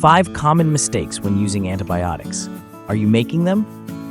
5 common mistakes when using antibiotics. Are you making them?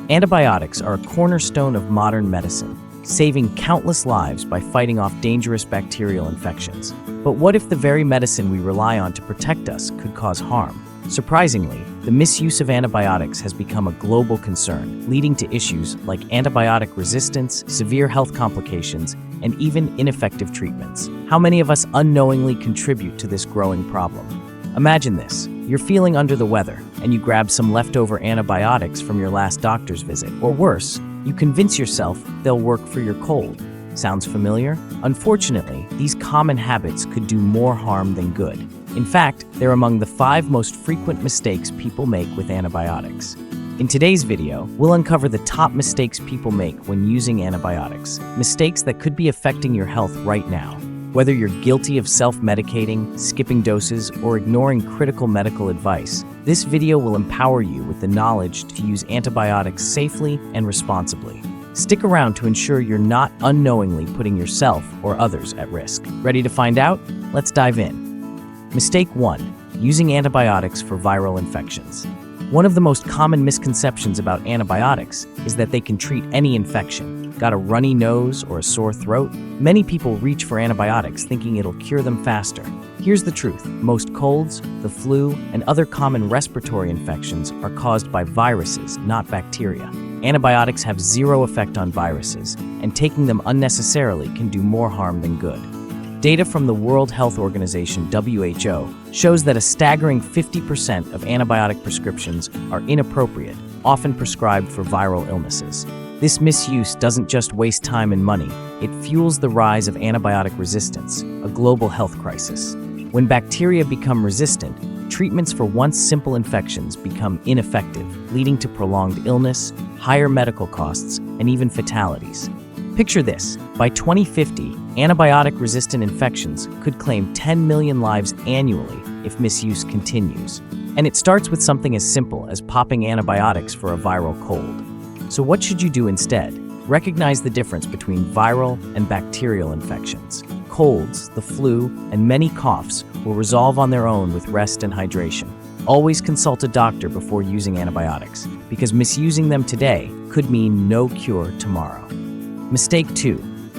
Antibiotics are a cornerstone of modern medicine, saving countless lives by fighting off dangerous bacterial infections. But what if the very medicine we rely on to protect us could cause harm? Surprisingly, the misuse of antibiotics has become a global concern, leading to issues like antibiotic resistance, severe health complications, and even ineffective treatments. How many of us unknowingly contribute to this growing problem? Imagine this. You're feeling under the weather, and you grab some leftover antibiotics from your last doctor's visit. Or worse, you convince yourself they'll work for your cold. Sounds familiar? Unfortunately, these common habits could do more harm than good. In fact, they're among the 5 most frequent mistakes people make with antibiotics. In today's video, we'll uncover the top mistakes people make when using antibiotics, mistakes that could be affecting your health right now. Whether you're guilty of self-medicating, skipping doses, or ignoring critical medical advice, this video will empower you with the knowledge to use antibiotics safely and responsibly. Stick around to ensure you're not unknowingly putting yourself or others at risk. Ready to find out? Let's dive in. Mistake 1. Using antibiotics for viral infections. One of the most common misconceptions about antibiotics is that they can treat any infection. Got a runny nose or a sore throat? Many people reach for antibiotics thinking it'll cure them faster. Here's the truth. Most colds, the flu, and other common respiratory infections are caused by viruses, not bacteria. Antibiotics have zero effect on viruses, and taking them unnecessarily can do more harm than good. Data from the World Health Organization, WHO, shows that a staggering 50% of antibiotic prescriptions are inappropriate, often prescribed for viral illnesses. This misuse doesn't just waste time and money, it fuels the rise of antibiotic resistance, a global health crisis. When bacteria become resistant, treatments for once simple infections become ineffective, leading to prolonged illness, higher medical costs, and even fatalities. Picture this. By 2050, antibiotic-resistant infections could claim 10 million lives annually if misuse continues. And it starts with something as simple as popping antibiotics for a viral cold. So what should you do instead? Recognize the difference between viral and bacterial infections. Colds, the flu, and many coughs will resolve on their own with rest and hydration. Always consult a doctor before using antibiotics, because misusing them today could mean no cure tomorrow. Mistake 2.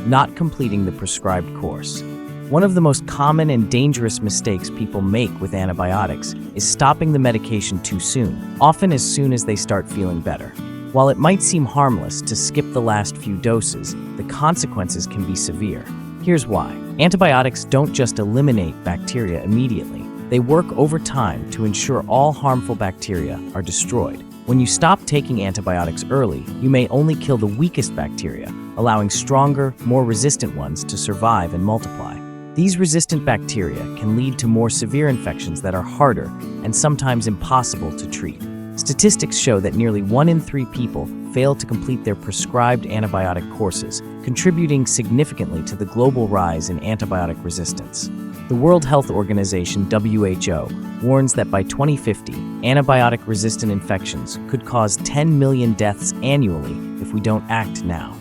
Not completing the prescribed course. One of the most common and dangerous mistakes people make with antibiotics is stopping the medication too soon, often as soon as they start feeling better. While it might seem harmless to skip the last few doses, the consequences can be severe. Here's why. Antibiotics don't just eliminate bacteria immediately. They work over time to ensure all harmful bacteria are destroyed. When you stop taking antibiotics early, you may only kill the weakest bacteria, allowing stronger, more resistant ones to survive and multiply. These resistant bacteria can lead to more severe infections that are harder and sometimes impossible to treat. Statistics show that nearly 1 in 3 people fail to complete their prescribed antibiotic courses, contributing significantly to the global rise in antibiotic resistance. The World Health Organization, WHO, warns that by 2050, antibiotic-resistant infections could cause 10 million deaths annually if we don't act now.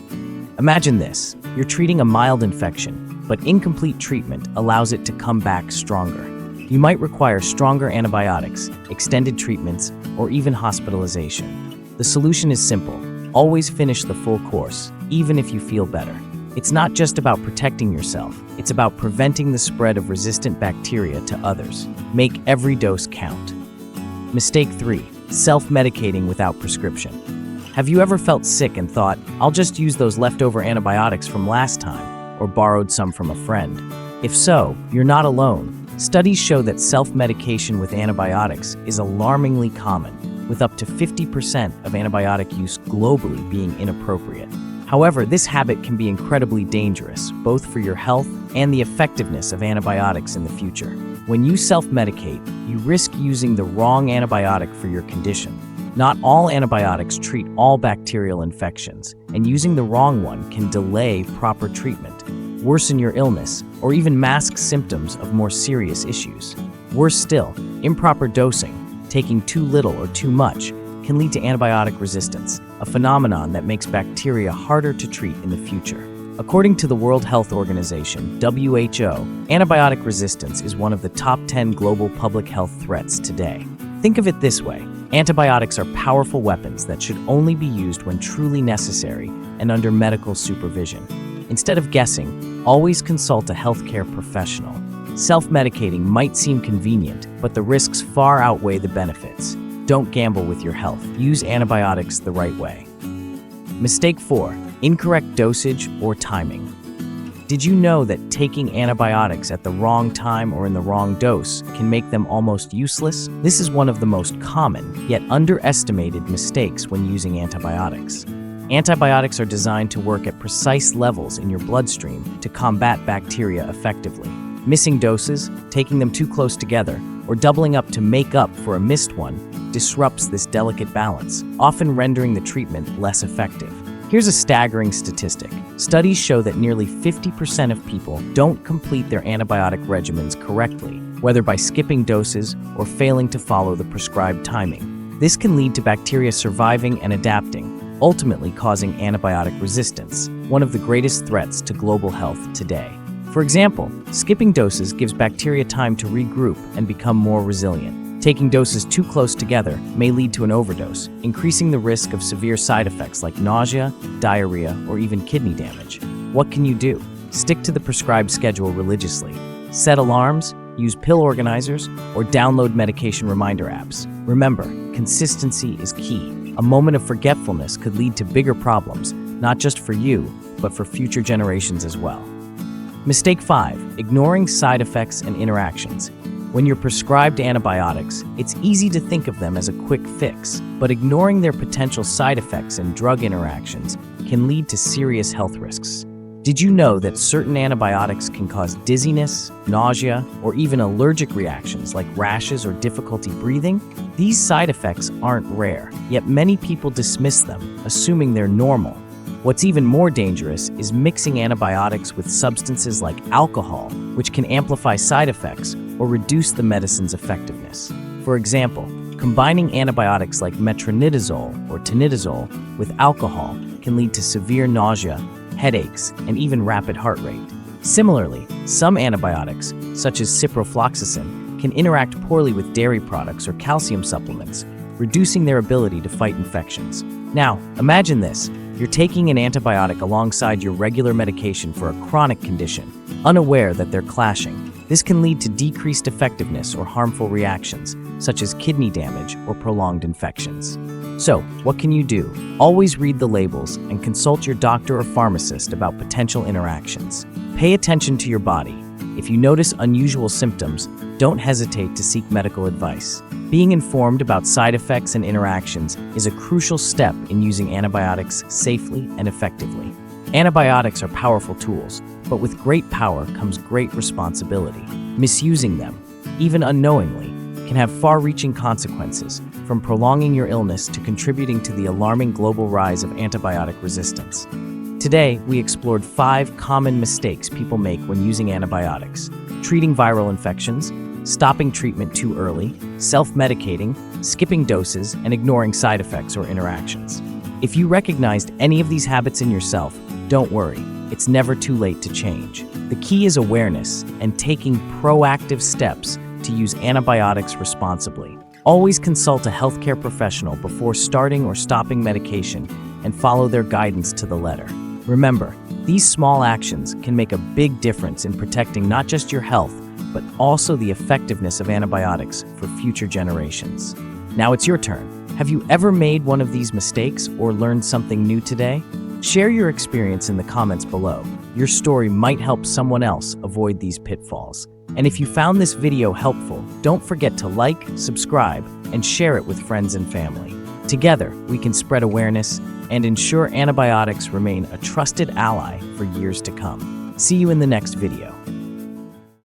Imagine this. You're treating a mild infection, but incomplete treatment allows it to come back stronger. You might require stronger antibiotics, extended treatments, or even hospitalization. The solution is simple. Always finish the full course, even if you feel better. It's not just about protecting yourself, it's about preventing the spread of resistant bacteria to others. Make every dose count. Mistake 3. Self-medicating without prescription. Have you ever felt sick and thought, I'll just use those leftover antibiotics from last time, or borrowed some from a friend? If so, you're not alone. Studies show that self-medication with antibiotics is alarmingly common, with up to 50% of antibiotic use globally being inappropriate. However, this habit can be incredibly dangerous, both for your health and the effectiveness of antibiotics in the future. When you self-medicate, you risk using the wrong antibiotic for your condition. Not all antibiotics treat all bacterial infections, and using the wrong one can delay proper treatment, worsen your illness, or even mask symptoms of more serious issues. Worse still, improper dosing, taking too little or too much, can lead to antibiotic resistance, a phenomenon that makes bacteria harder to treat in the future. According to the World Health Organization, WHO, antibiotic resistance is one of the top 10 global public health threats today. Think of it this way. Antibiotics are powerful weapons that should only be used when truly necessary and under medical supervision. Instead of guessing, always consult a healthcare professional. Self-medicating might seem convenient, but the risks far outweigh the benefits. Don't gamble with your health. Use antibiotics the right way. Mistake 4. Incorrect dosage or timing. Did you know that taking antibiotics at the wrong time or in the wrong dose can make them almost useless? This is one of the most common, yet underestimated mistakes when using antibiotics. Antibiotics are designed to work at precise levels in your bloodstream to combat bacteria effectively. Missing doses, taking them too close together, or doubling up to make up for a missed one disrupts this delicate balance, often rendering the treatment less effective. Here's a staggering statistic. Studies show that nearly 50% of people don't complete their antibiotic regimens correctly, whether by skipping doses or failing to follow the prescribed timing. This can lead to bacteria surviving and adapting, ultimately causing antibiotic resistance, one of the greatest threats to global health today. For example, skipping doses gives bacteria time to regroup and become more resilient. Taking doses too close together may lead to an overdose, increasing the risk of severe side effects like nausea, diarrhea, or even kidney damage. What can you do? Stick to the prescribed schedule religiously. Set alarms, use pill organizers, or download medication reminder apps. Remember, consistency is key. A moment of forgetfulness could lead to bigger problems, not just for you, but for future generations as well. Mistake 5. Ignoring side effects and interactions. When you're prescribed antibiotics, it's easy to think of them as a quick fix, but ignoring their potential side effects and drug interactions can lead to serious health risks. Did you know that certain antibiotics can cause dizziness, nausea, or even allergic reactions like rashes or difficulty breathing? These side effects aren't rare, yet many people dismiss them, assuming they're normal. What's even more dangerous is mixing antibiotics with substances like alcohol, which can amplify side effects or reduce the medicine's effectiveness. For example, combining antibiotics like metronidazole or tinidazole with alcohol can lead to severe nausea, headaches, and even rapid heart rate. Similarly, some antibiotics, such as ciprofloxacin, can interact poorly with dairy products or calcium supplements, reducing their ability to fight infections. Now, imagine this. You're taking an antibiotic alongside your regular medication for a chronic condition, unaware that they're clashing. This can lead to decreased effectiveness or harmful reactions, such as kidney damage or prolonged infections. So, what can you do? Always read the labels and consult your doctor or pharmacist about potential interactions. Pay attention to your body. If you notice unusual symptoms, don't hesitate to seek medical advice. Being informed about side effects and interactions is a crucial step in using antibiotics safely and effectively. Antibiotics are powerful tools, but with great power comes great responsibility. Misusing them, even unknowingly, can have far-reaching consequences, from prolonging your illness to contributing to the alarming global rise of antibiotic resistance. Today, we explored 5 common mistakes people make when using antibiotics: treating viral infections, stopping treatment too early, self-medicating, skipping doses, and ignoring side effects or interactions. If you recognized any of these habits in yourself, don't worry, it's never too late to change. The key is awareness and taking proactive steps to use antibiotics responsibly. Always consult a healthcare professional before starting or stopping medication and follow their guidance to the letter. Remember, these small actions can make a big difference in protecting not just your health, but also the effectiveness of antibiotics for future generations. Now it's your turn. Have you ever made one of these mistakes or learned something new today? Share your experience in the comments below. Your story might help someone else avoid these pitfalls. And if you found this video helpful, don't forget to like, subscribe, and share it with friends and family. Together, we can spread awareness and ensure antibiotics remain a trusted ally for years to come. See you in the next video.